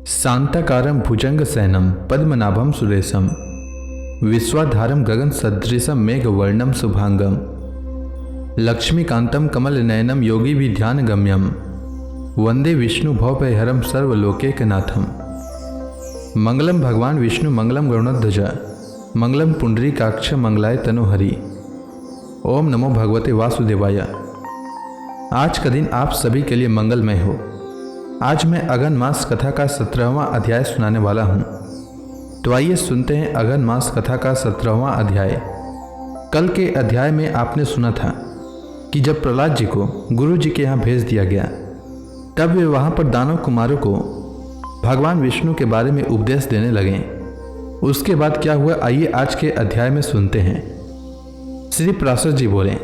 शांताकारं भुजंगशयनं पद्मनाभं सुरेशं विश्वाधारं गगनसदृशं मेघवर्णं शुभांगं लक्ष्मीकान्तं कमलनयनं योगिभिध्यानगम्यं वंदे विष्णु भवभयहरं सर्वलोकैकनाथं। मंगलम भगवान विष्णु मंगलम गरुणध्वज मंगलम पुंडरीकाक्ष मंगलाय तनोहरि। ओम नमो भगवते वासुदेवाय। आज का दिन आप सभी के लिए मंगलमय हो। आज मैं अगन मास कथा का 17वां अध्याय सुनाने वाला हूँ। तो आइए सुनते हैं अगन मास कथा का 17वां अध्याय। कल के अध्याय में आपने सुना था कि जब प्रहलाद जी को गुरु जी के यहाँ भेज दिया गया तब वे वहाँ पर दानव कुमारों को भगवान विष्णु के बारे में उपदेश देने लगे। उसके बाद क्या हुआ, आइए आज के अध्याय में सुनते हैं। श्री पराशर जी बोले,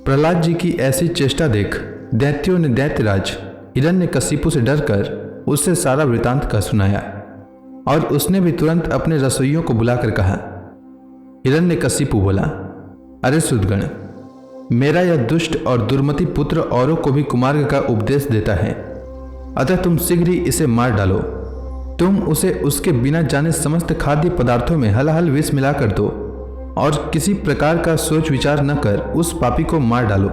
प्रहलाद जी की ऐसी चेष्टा देख दैत्यों ने दैत्यराज हिरण्यकशिपु से डरकर उससे सारा वृतांत कह सुनाया और उसने भी तुरंत अपने रसोइयों को बुलाकर कहा। हिरण्यकशिपु बोला, अरे सुदगण, मेरा यह दुष्ट और दुर्मति पुत्र औरों को भी कुमार्ग का उपदेश देता है, अतः तुम शीघ्र ही इसे मार डालो। तुम उसे उसके बिना जाने समस्त खाद्य पदार्थों में हलाहल विष मिलाकर दो और किसी प्रकार का सोच विचार न कर उस पापी को मार डालो।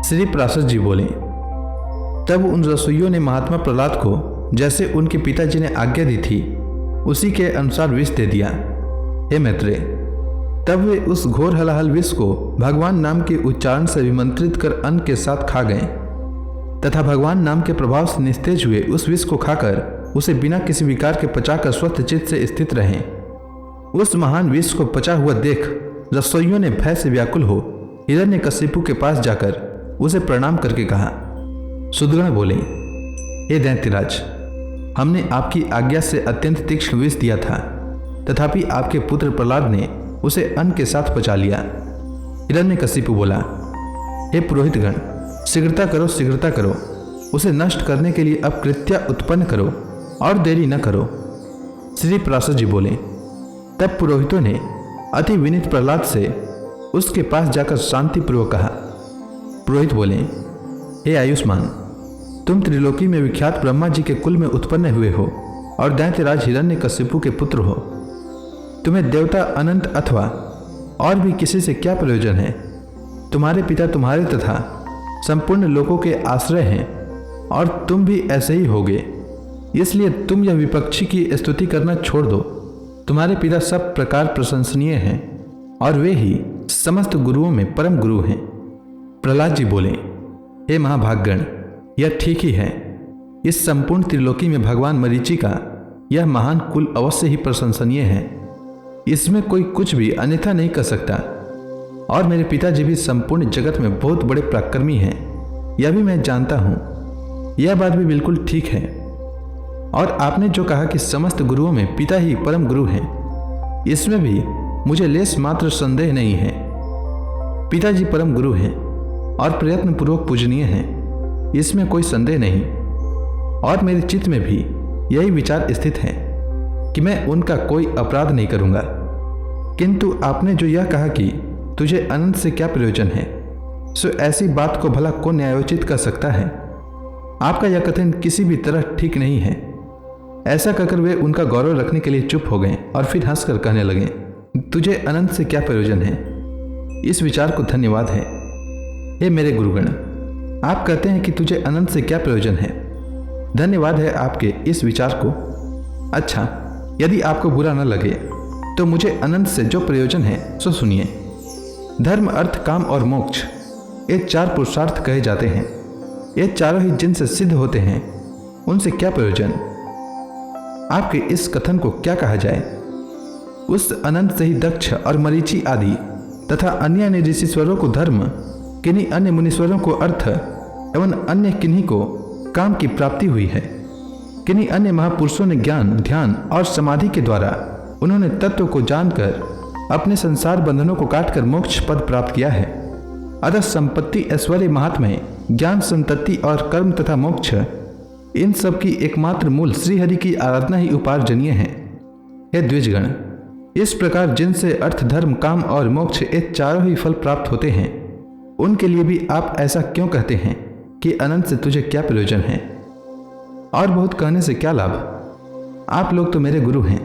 श्री पराशर जी बोले, तब उन रसोइयों ने महात्मा प्रहलाद को जैसे उनके पिताजी ने आज्ञा दी थी उसी के अनुसार विष दे दिया। हे मैत्रेय, तब वे उस घोर हलाहल विष को भगवान नाम के उच्चारण से विमंत्रित कर अन्न के साथ खा गए तथा भगवान नाम के प्रभाव से निस्तेज हुए उस विष को खाकर उसे बिना किसी विकार के पचाकर स्वस्थ चित्त से स्थित रहे। उस महान विष को पचा हुआ देख रसोइयों ने भय से व्याकुल हो हिरण्यकशिपु के पास जाकर उसे प्रणाम करके कहा। सुदगण बोले, हे दैत्यराज, हमने आपकी आज्ञा से अत्यंत तीक्ष्ण विष दिया था, तथापि आपके पुत्र प्रहलाद ने उसे अन्न के साथ पचा लिया। हिरण्यकशिपु बोला, हे पुरोहितगण, शीघ्रता करो, शीघ्रता करो, उसे नष्ट करने के लिए अब कृत्या उत्पन्न करो और देरी न करो। श्री पराशर जी बोले, तब पुरोहितों ने अति विनीत प्रहलाद से उसके पास जाकर शांतिपूर्वक कहा। पुरोहित बोले, हे आयुष्मान, तुम त्रिलोकी में विख्यात ब्रह्मा जी के कुल में उत्पन्न हुए हो और दैत्यराज हिरण्यकशिपु के पुत्र हो। तुम्हें देवता अनंत अथवा और भी किसी से क्या प्रयोजन है? तुम्हारे पिता तुम्हारे तथा संपूर्ण लोकों के आश्रय हैं और तुम भी ऐसे ही होगे। इसलिए तुम यह विपक्षी की स्तुति करना छोड़ दो। तुम्हारे पिता सब प्रकार प्रशंसनीय हैं और वे ही समस्त गुरुओं में परम गुरु हैं। प्रहलाद जी बोले, हे महाभागगण, यह ठीक ही है। इस संपूर्ण त्रिलोकी में भगवान मरीचि का यह महान कुल अवश्य ही प्रशंसनीय है। इसमें कोई कुछ भी अन्यथा नहीं कर सकता और मेरे पिताजी भी संपूर्ण जगत में बहुत बड़े पराक्रमी हैं, यह भी मैं जानता हूँ। यह बात भी बिल्कुल ठीक है। और आपने जो कहा कि समस्त गुरुओं में पिता ही परम गुरु हैं, इसमें भी मुझे लेस मात्र संदेह नहीं है। पिताजी परम गुरु हैं और प्रयत्न पूर्वक पूजनीय हैं, इसमें कोई संदेह नहीं। और मेरे चित्त में भी यही विचार स्थित है कि मैं उनका कोई अपराध नहीं करूंगा। किंतु आपने जो यह कहा कि तुझे अनंत से क्या प्रयोजन है, सो ऐसी बात को भला कौन न्यायोचित कर सकता है? आपका यह कथन किसी भी तरह ठीक नहीं है। ऐसा कहकर वे उनका गौरव रखने के लिए चुप हो गए और फिर हंसकर कहने लगे, तुझे अनंत से क्या प्रयोजन है? इस विचार को धन्यवाद है। हे मेरे गुरुगण, आप कहते हैं कि तुझे अनंत से क्या प्रयोजन है। धन्यवाद है आपके इस विचार को। अच्छा, यदि आपको बुरा न लगे तो मुझे अनंत से जो प्रयोजन है सो सुनिए। धर्म, अर्थ, काम और मोक्ष, ये 4 पुरुषार्थ कहे जाते हैं। ये चारों ही जिनसे सिद्ध होते हैं उनसे क्या प्रयोजन? आपके इस कथन को क्या कहा जाए? उस अनंत से ही दक्ष और मरीचि आदि तथा अन्य अन्य ऋषिश्वरों को धर्म, किन्हीं अन्य मुनीश्वरों को अर्थ एवं अन्य किन्हीं को काम की प्राप्ति हुई है। किन्हीं अन्य महापुरुषों ने ज्ञान, ध्यान और समाधि के द्वारा उन्होंने तत्व को जानकर अपने संसार बंधनों को काटकर मोक्ष पद प्राप्त किया है। अतः संपत्ति, ऐश्वर्य, महात्म्य, ज्ञान, संतति और कर्म तथा मोक्ष, इन सब की एकमात्र मूल श्रीहरि की आराधना ही उपार्जनीय है। हे द्विजगण, इस प्रकार जिनसे अर्थ, धर्म, काम और मोक्ष ये चारों ही फल प्राप्त होते हैं, उनके लिए भी आप ऐसा क्यों कहते हैं कि अनंत से तुझे क्या प्रयोजन है? और बहुत कहने से क्या लाभ? आप लोग तो मेरे गुरु हैं,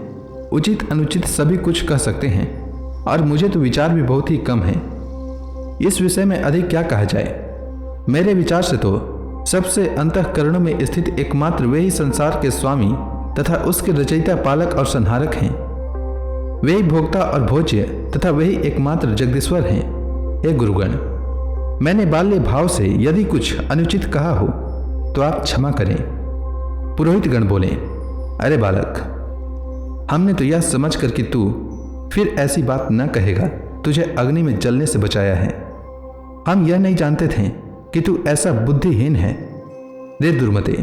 उचित अनुचित सभी कुछ कह सकते हैं, और मुझे तो विचार भी बहुत ही कम है। इस विषय में अधिक क्या कहा जाए? मेरे विचार से तो सबसे अंतःकरणों में स्थित एकमात्र वे ही संसार के स्वामी तथा उसके रचयिता, पालक और संहारक हैं। वे ही भोक्ता और भोज्य तथा वही एकमात्र जगदीश्वर हैं। हे गुरुगण, मैंने बाल्य भाव से यदि कुछ अनुचित कहा हो तो आप क्षमा करें। पुरोहित गण बोले, अरे बालक, हमने तो यह समझ कर कि तू फिर ऐसी बात न कहेगा तुझे अग्नि में जलने से बचाया है। हम यह नहीं जानते थे कि तू ऐसा बुद्धिहीन है। रे दुर्मते,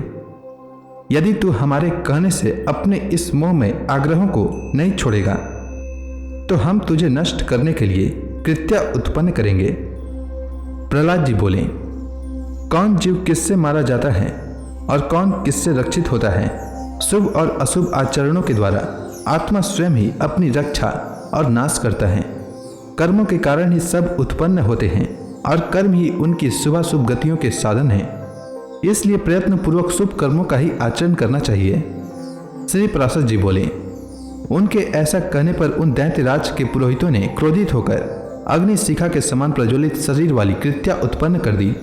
यदि तू हमारे कहने से अपने इस मोह में आग्रहों को नहीं छोड़ेगा तो हम तुझे नष्ट करने के लिए कृत्य उत्पन्न करेंगे। प्रहलाद जी बोले, कौन जीव किससे मारा जाता है और कौन किससे रक्षित होता है? शुभ और अशुभ आचरणों के द्वारा आत्मा स्वयं ही अपनी रक्षा और नाश करता है। कर्मों के कारण ही सब उत्पन्न होते हैं और कर्म ही उनकी शुभाशुभ गतियों के साधन हैं। इसलिए प्रयत्न पूर्वक शुभ कर्मों का ही आचरण करना चाहिए। श्री पराशर जी बोले, उनके ऐसा कहने पर उन दैत्यराज के पुरोहितों ने क्रोधित होकर अग्नि शिखा के समान प्रज्वलित शरीर वाली कृत्या उत्पन्न कर दी।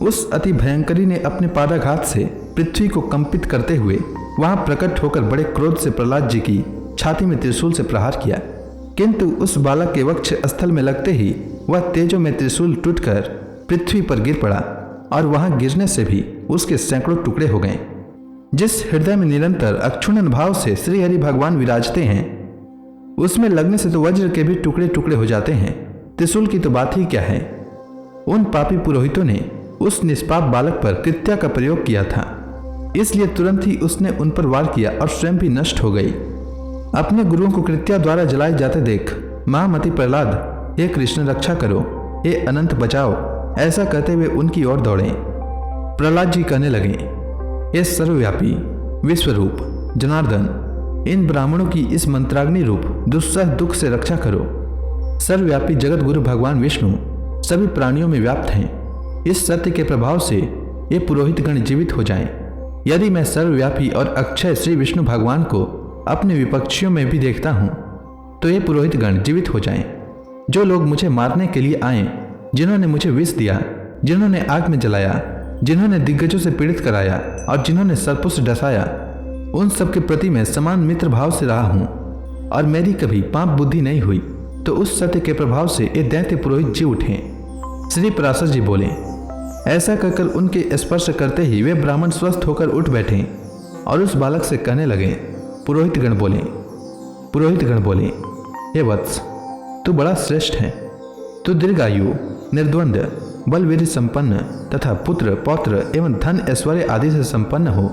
उस अति भयंकरी ने अपने पादाघात से पृथ्वी को कंपित करते हुए वहां प्रकट होकर बड़े क्रोध से प्रहलाद जी की छाती में त्रिशूल से प्रहार किया, किंतु उस बालक के वक्ष स्थल में लगते ही वह तेजों में त्रिशूल टूटकर पृथ्वी पर गिर पड़ा और वहां गिरने से भी उसके सैकड़ों टुकड़े हो गए। जिस हृदय में निरंतर अक्षुण्ण भाव से श्री हरि भगवान विराजते हैं, उसमें लगने से तो वज्र के भी टुकड़े टुकड़े हो जाते हैं। त्रिशूल की तो बात ही क्या है। उन पापी पुरोहितों ने उस निष्पाप बालक पर कृत्या का प्रयोग किया था, इसलिए तुरंत ही उसने उन पर वार किया और स्वयं भी नष्ट हो गई। अपने गुरुओं को कृत्या द्वारा जलाए जाते देख महामति प्रहलाद, हे कृष्ण रक्षा करो, हे अनंत बचाओ, ऐसा कहते हुए उनकी ओर दौड़े। प्रहलाद जी कहने लगे, हे सर्वव्यापी विश्वरूप जनार्दन, इन ब्राह्मणों की इस मंत्राग्नि रूप दुस्सह दुख से रक्षा करो। सर्वव्यापी जगत गुरु भगवान विष्णु सभी प्राणियों में व्याप्त हैं। इस सत्य के प्रभाव से ये पुरोहित गण जीवित हो जाएं। यदि मैं सर्वव्यापी और अक्षय श्री विष्णु भगवान को अपने विपक्षियों में भी देखता हूँ तो ये पुरोहित गण जीवित हो जाएं। जो लोग मुझे मारने के लिए आए, जिन्होंने मुझे विष दिया, जिन्होंने आग में जलाया, जिन्होंने दिग्गजों से पीड़ित कराया और जिन्होंने सर्पों से डसाया, उन सब के प्रति मैं समान मित्र भाव से रहा हूँ और मेरी कभी पाप बुद्धि नहीं हुई। तो उस सत्य के प्रभाव से ये दैत्य पुरोहित जी उठे। श्री पराशर जी बोले, ऐसा कहकर उनके स्पर्श करते ही वे ब्राह्मण स्वस्थ होकर उठ बैठे और उस बालक से कहने लगे। पुरोहित गण बोले, हे वत्स, तू बड़ा श्रेष्ठ है। तू दीर्घायु, निर्द्वंद, बलवीर संपन्न तथा पुत्र पौत्र एवं धन ऐश्वर्य आदि से संपन्न हो।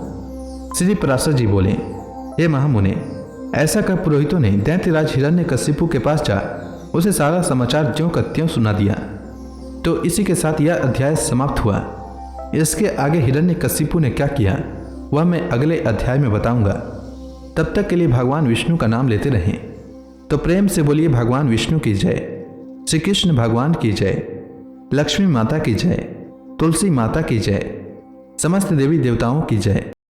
श्री पराशर जी बोले, हे महामुने, ऐसा कर पुरोहितों ने दैत्यराज हिरण्यकशिपु के पास जा उसे सारा समाचार ज्यों का त्यों सुना दिया। तो इसी के साथ यह अध्याय समाप्त हुआ। इसके आगे हिरण्यकशिपु ने क्या किया वह मैं अगले अध्याय में बताऊंगा। तब तक के लिए भगवान विष्णु का नाम लेते रहें। तो प्रेम से बोलिए भगवान विष्णु की जय, श्री कृष्ण भगवान की जय, लक्ष्मी माता की जय, तुलसी माता की जय, समस्त देवी देवताओं की जय।